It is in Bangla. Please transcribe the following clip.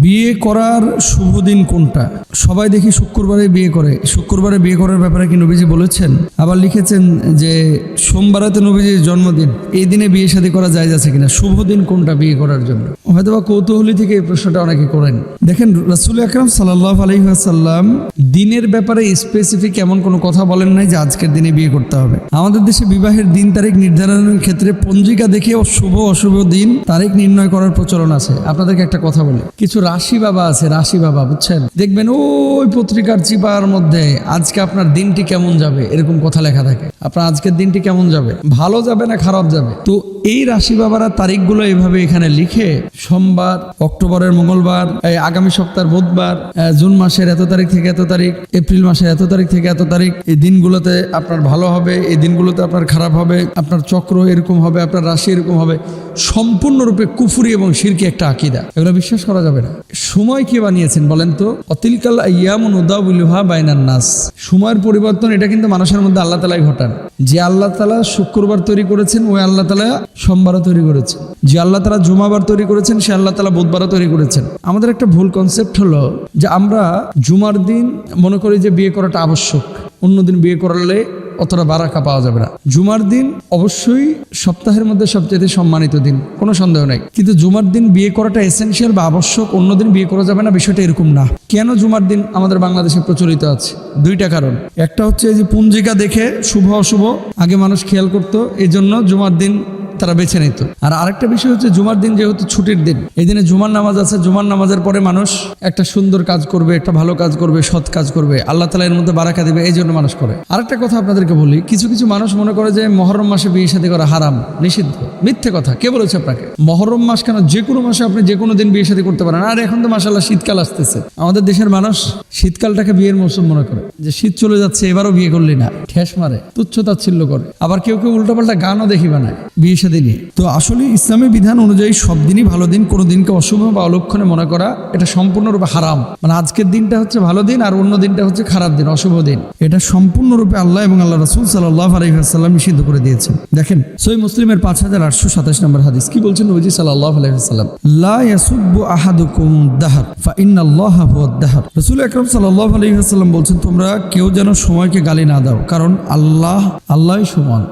বিয়ে করার শুভ দিন কোনটা? সবাই দেখি শুক্রবারে বিয়ে করে। শুক্রবারে বিয়ে করার ব্যাপারে কি নবীজি বলেছেন? আবার লিখেছেন যে সোমবারেতে নবীজির জন্মদিন, এই দিনে বিয়ে শাদী করা যায় আছে কিনা, শুভ দিন কোনটা বিয়ে করার জন্য? হয়তোবা কৌতূহলী থেকে এই প্রশ্নটা অনেকে করেন। দেখেন, রাসূল আকরাম সাল্লাল্লাহু আলাইহি ওয়াসাল্লাম দিনের ব্যাপারে স্পেসিফিক এমন কোনো কথা বলেন নাই যে আজকের দিনে বিয়ে করতে হবে। আমাদের দেশে বিবাহের দিন তারিখ নির্ধারণের ক্ষেত্রে পঞ্জিকা দেখে শুভ অশুভ দিন তারিখ নির্ণয় করার প্রচলন আছে। আপনাদেরকে একটা কথা বলি, কিছু রাশি বাবা আছে, রাশি বাবা বুঝছেন, দেখবেন ওই পত্রিকার চিপার মধ্যে আজকে আপনার দিনটি কেমন যাবে এরকম কথা লেখা থাকে। আপনার আজকের দিনটি কেমন যাবে, ভালো যাবে না খারাপ যাবে। তো এই রাশি বাবারা তারিখগুলো এইভাবে এখানে লিখে, সোমবার, অক্টোবরের মঙ্গলবার, আগামী সপ্তাহের বুধবার, জুন মাসের এত তারিখ থেকে এত তারিখ, এপ্রিল মাসের এত তারিখ থেকে এত তারিখ, এই দিনগুলোতে আপনার ভালো হবে, এই দিনগুলোতে আপনার খারাপ হবে, আপনার চক্র এরকম হবে, আপনার রাশি এরকম হবে। সম্পূর্ণরূপে কুফরি এবং শিরকি একটা আকীদা, এগুলো বিশ্বাস করা যাবে না। সময় কে বানিয়েছেন বলেন তো? অতিলকাল আইয়ামু নুদাউলিহা বাইনান নাস। সময়ের পরিবর্তন এটা কিন্তু মানুষের মধ্যে আল্লাহ তাআলাই ঘটান। যে আল্লাহ তাআলা শুক্রবার তৈরি করেছেন ওই আল্লাহ তাআলা সোমবারও তৈরি করেছেন। যে আল্লাহ তাআলা জুমাবার তৈরি করেছেন সে আল্লাহ তাআলা বুধবারও তৈরি করেছেন। আমাদের একটা ভুল কনসেপ্ট হলো যে আমরা জুমার দিন মনে করি যে বিয়ে করাটা আবশ্যক, অন্যদিন বিয়ে করলে অতটা বারাকা পাওয়া যাবে না। জুমার দিন অবশ্যই সপ্তাহের মধ্যে সবচেয়ে সম্মানিত দিন, কোনো সন্দেহ নাই, কিন্তু জুমার দিন বিয়ে করাটা এসেনশিয়াল বা আবশ্যক, অন্যদিন বিয়ে করা যাবে না, বিষয়টা এরকম না। কেন জুমার দিন আমাদের বাংলাদেশে প্রচলিত আছে? দুইটা কারণ। একটা হচ্ছে যে পঞ্জিকা দেখে শুভ অশুভ আগে মানুষ খেয়াল করতো, এই জন্য জুমার দিন তারা বেছে নিত। আর আরেকটা বিষয় হচ্ছে জুমার দিন যেহেতু ছুটির দিন, এই দিনে জুমার নামাজ আছে, জুমার নামাজের পরে মানুষ একটা সুন্দর কাজ করবে, একটা ভালো কাজ করবে, সৎ কাজ করবে, আল্লাহ তাআলা এর মধ্যে বারাকা দিবে, এই জন্য মানুষ করে। আরেকটা কথা আপনাদেরকে বলি, কিছু কিছু মানুষ মনে করে যে মহরম মাসে বিয়ে শাদী করা হারাম, নিষিদ্ধ। মিথ্যে কথা। কে বলেছে আপনাকে? মহরম মাস কেন, যে কোনো মাসে আপনি যে কোনো দিন বিয়ে শাদী করতে পারেন। আর এখন তো মাশাআল্লাহ শীতকাল আসতেছে, আমাদের দেশের মানুষ শীতকালটাকে বিয়ের মৌসুম মনে করে, যে শীত চলে যাচ্ছে এবারও বিয়ে করলি না, ঠেস মারে, তুচ্ছতাচ্ছিল্য করে। আবার কেউ কেউ উল্টাপাল্টা গানও দেখি বানায় বিয়ে শাদী নিয়ে। তো আসলে ইসলামের বিধান অনুযায়ী সব দিনই ভালো দিন, কোনো দিনকে অশুভ বা অলক্ষণে মনে করা এটা সম্পূর্ণরূপে হারাম। মানে আজকের দিনটা হচ্ছে ভালো দিন আর অন্য দিনটা হচ্ছে খারাপ দিন, অশুভ দিন। এটা সম্পূর্ণরূপে আল্লাহ এবং আল্লাহ রাসূল সাল্লাল্লাহু আলাইহি ওয়াসাল্লাম নিষিদ্ধ করে দিয়েছেন। দেখেন সহিহ মুসলিমের 5827 নম্বর হাদিস, কি বলছেন নবীজি সাল্লাল্লাহু আলাইহি ওয়াসাল্লাম? লা ইয়াসুব্বু আহাদুকুম দাহর ফা ইন্নাল্লাহা হুয়াদ দাহর। রাসূল আকরাম সাল্লাল্লাহু আলাইহি ওয়াসাল্লাম বলছেন, তোমরা কেউ যেন সময়কে গালি না দাও, কারণ আল্লাহই সময়।